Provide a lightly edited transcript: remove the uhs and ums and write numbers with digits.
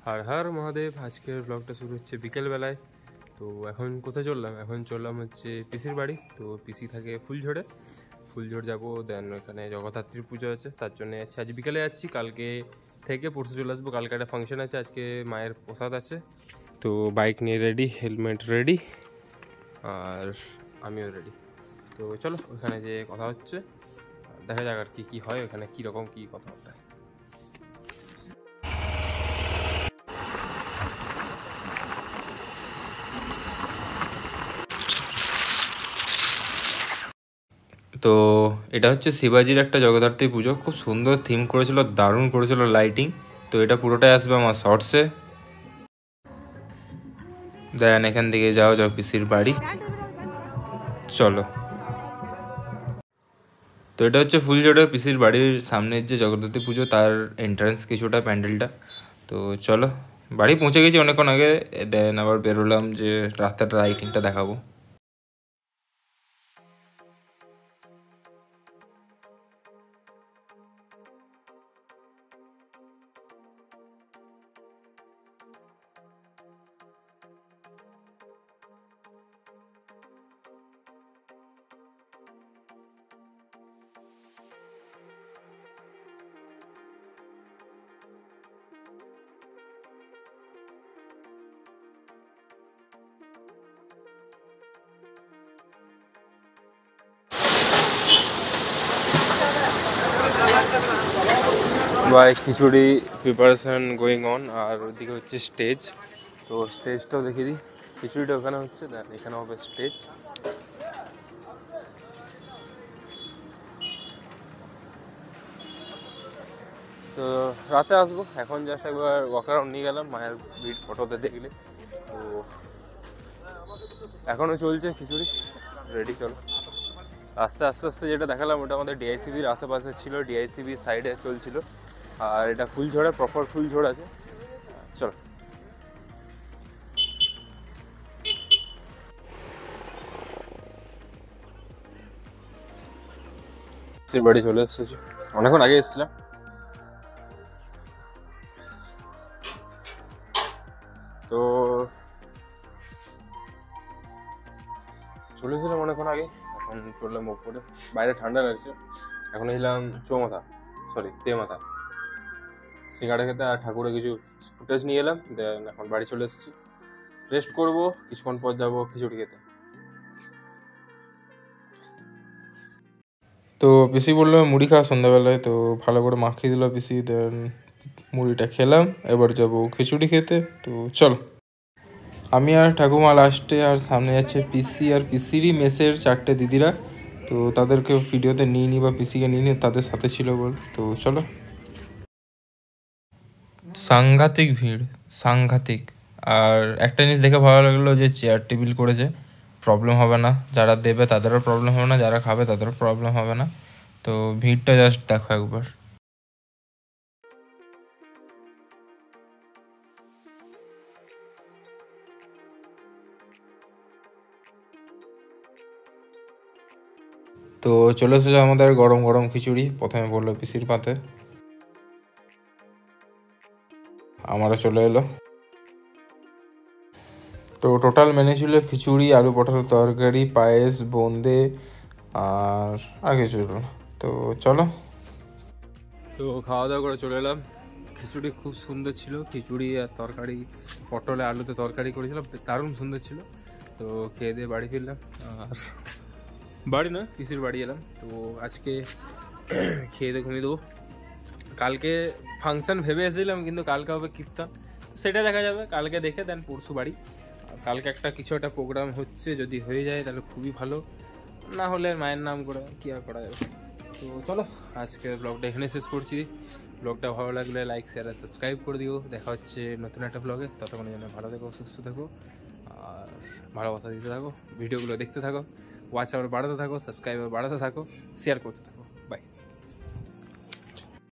हर हर महादेव। आजकेर ब्लगटा शुरू होच्छे बिकेल बेलाय। तो এখন কোথায় চললাম? এখন চললাম হচ্ছে পিসির বাড়ি। তো পিসি থাকে ফুলঝড়ে, ফুলঝড় যাবো। দেন ওখানে জগদ্ধাত্রীর পুজো আছে, তার জন্য যাচ্ছি। আজ বিকেলে যাচ্ছি, কালকে থেকে পরশু চলে আসবো। কালকে একটা ফাংশন আছে, আজকে মায়ের প্রসাদ আছে। তো বাইক নিয়ে রেডি, হেলমেট রেডি, আর আমিও রেডি। তো চলো ওখানে যে কথা হচ্ছে, দেখা যাক আর কি হয় ওখানে, কীরকম কী কথাবার্তা। তো এটা হচ্ছে শিবাজির একটা জগদ্ধাত্রী পুজো, খুব সুন্দর থিম করেছিল, দারুণ করেছিল লাইটিং। তো এটা পুরোটাই আসবে আমার শর্টসে। দেন এখান থেকে যাও পিসির বাড়ি, চলো। তো এটা হচ্ছে ফুলঝড়ে পিসির বাড়ির সামনের যে জগদ্ধাত্রী পুজো, তার এন্ট্রান্স কিছুটা প্যান্ডেলটা। তো চলো, বাড়ি পৌঁছে গেছি অনেকক্ষণ আগে। দেন আবার বেরোলাম যে রাস্তাটা লাইটিংটা দেখাবো। ভাই খিচুড়ি প্রিপারেশন গোয়িং অন, আর ওইদিকে হচ্ছে স্টেজ। তো স্টেজটাও দেখিয়ে দিই, খিচুড়িটা ওখানে হচ্ছে, দেন এখানে হবে স্টেজ। তো রাতে আসবো, এখন জাস্ট একবার ওয়াক অ্যারাউন্ড নিয়ে গেলাম মায়ের ভিড় ফটোতে দেখলে। তো এখনও চলছে খিচুড়ি রেডি, চলো। আস্তে আস্তে আস্তে যেটা দেখালাম ওটা আমাদের ডিআইসিবির আশেপাশে ছিল, ডিআইসিবির সাইডে চলছিল। আর এটা ফুলঝড়ে, প্রপার ফুলঝড় আছে, চলো। বাড়ি চলে এসেছি, অনেকক্ষণ আগে এসেছিলাম। তো চলেছিলাম অনেকক্ষণ আগে, এখন চললাম ওপরে। বাইরে ঠান্ডা লাগছে। এখন এলাম তেমাথা সিঙ্গাড়া খেতে, আর ঠাকুরের কিছু ফুটেজ নিয়ে এলাম। দেন এখন বাড়ি চলে এসেছি, রেস্ট করবো, কিছুক্ষণ পর যাবো খিচুড়ি খেতে। তো পিসি বললো মুড়ি খাওয়া সন্ধ্যাবেলায়, তো ভালো করে মাখিয়ে দিল পিসি। দেন মুড়িটা খেলাম, এবার যাবো খিচুড়ি খেতে। তো চলো, আমি আর ঠাকুমা লাস্টে, আর সামনে যাচ্ছে পিসি আর পিসিরই মেসের 4টে দিদিরা। তো তাদেরকে ভিডিওতে নিয়ে নি, বা পিসিকে নিয়ে নি, তাদের সাথে ছিল বল। তো চলো। সাংঘাতিক ভিড়, সাংঘাতিক। আর একটা জিনিস দেখে ভালো লাগলো যে চেয়ার টেবিল করেছে, প্রবলেম হবে না। যারা দেবে তাদেরও প্রবলেম হবে না, যারা খাবে তাদেরও প্রবলেম হবে না। তো ভিড়টা জাস্ট দেখো একবার। তো চলে এসেছে আমাদের গরম গরম খিচুড়ি। প্রথমে বললো পিসির পাতে, আমারও চলে এলো। তো টোটাল মেনু ছিল খিচুড়ি, আলু পটলের তরকারি, পায়েস, বোঁদে, আর কিছু ছিল। তো চলো, তো খাওয়া দাওয়া করে চলে এলাম। খিচুড়ি খুব সুন্দর ছিল, খিচুড়ি আর তরকারি, পটলে আলুতে তরকারি করেছিলাম, দারুণ সুন্দর ছিল। তো খেয়ে দিয়ে বাড়ি ফিরলাম, আর বাড়ি না পিসির বাড়ি এলাম। তো আজকে খেয়ে দিয়ে ঘুমিয়ে দেবো। কালকে ফাংশান ভেবে এসেছিলাম, কিন্তু কালকে হবে কীর্তন, সেটা দেখা যাবে কালকে দেখে। দেন পরশু বাড়ি। কালকে কিছু একটা প্রোগ্রাম হচ্ছে, যদি হয়ে যায় তাহলে খুবই ভালো, না হলে মায়ের নাম করে কী আর করা যাবে। তো চলো, আজকে ব্লগটা এখানে শেষ করছি। ব্লগটা ভালো লাগলে লাইক, শেয়ার আর সাবস্ক্রাইব করে দিও। দেখা হচ্ছে নতুন একটা ব্লগে, ততক্ষণের জন্য ভালো থেকো, সুস্থ থেকো, আর ভালোবাসা দিতে থাকো, ভিডিওগুলো দেখতে থাকো, ওয়াচ আওয়ার বাড়াতে থাকো, সাবস্ক্রাইবার বাড়াতে থাকো, শেয়ার করতে থাকো।